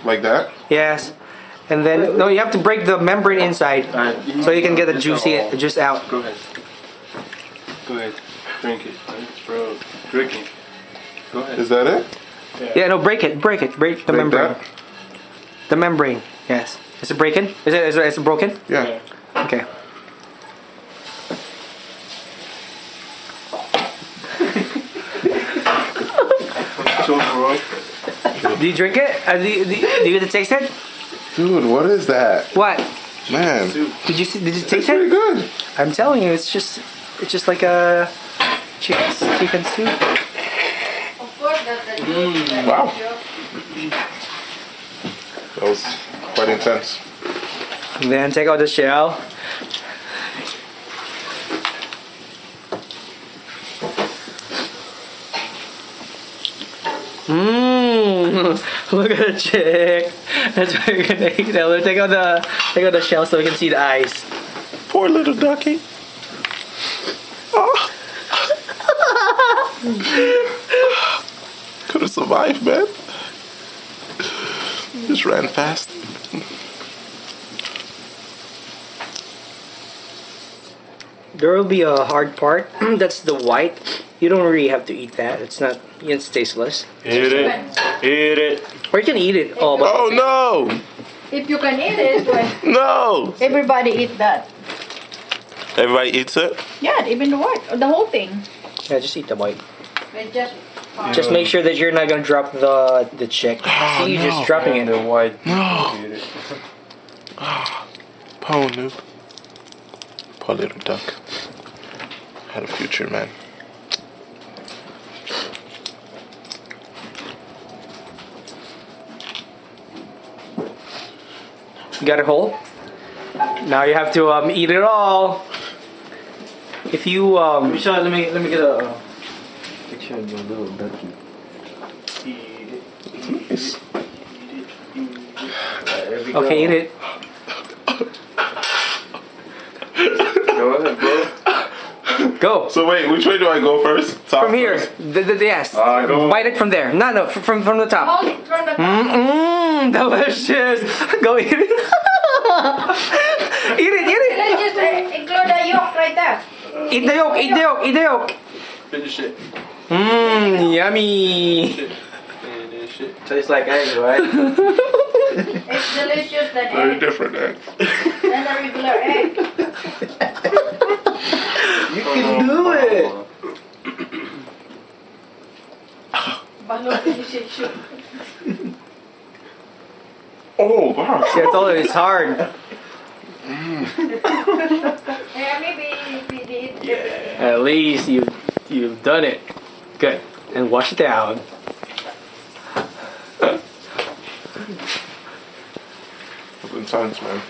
Like that? Yes. And then no, you have to break the membrane inside so you can get the juice out. Go ahead. Go ahead. Drink it, bro. Drinking. Go ahead. Is that it? Yeah, no, break it. Break the Break membrane. that? The membrane. Yes. Is it breaking? Is it broken? Yeah. Okay. Do you drink it? Do you get to taste it? Dude, what is that? What? Man. Did you It's taste pretty it? good. I'm telling you, it's just like a chicken soup. Of course, that's the Wow. That was quite intense. And then take out the shell. Mmm. Look at the chick. That's what you're gonna eat. Now take out the shell so we can see the eyes. Poor little ducky. Oh. Could have survived, man. Just ran fast. There will be a hard part. That's the white. You don't really have to eat that. It's tasteless. Eat it. Eat it. Or you can eat it all, but Oh no! If you can eat it, well, No! everybody eat that. Everybody eats it? Yeah, even the white, the whole thing. yeah, just eat the white. But just Just make sure that you're not gonna drop the chick. Oh, See, you're no. just dropping And it. the white. No. Eat it. Poor noob. Poor little duck. Had a future, man. You got it whole. Now you have to eat it all. If you Let me get a picture of the little ducky. Nice. okay, eat it. Go ahead, bro. Go So wait, which way do I go first? Top from here. first? Yes. Go. Bite it from there. No, from the top. hold it from the top. Mmm, delicious. Go eat it. Eat it. Let's just include the yolk right there. Eat the yolk. Eat the yolk. Eat the yolk. Finish it. Mmm, yummy. Finish it. Tastes like eggs, right? It's delicious than Very egg, different, eh? than the regular egg. You can do it. But look, finish it, sure. Oh, wow. See, I told you it's hard. Yeah, maybe we did. At least you've done it. Good. And wash it down. It's intense, man.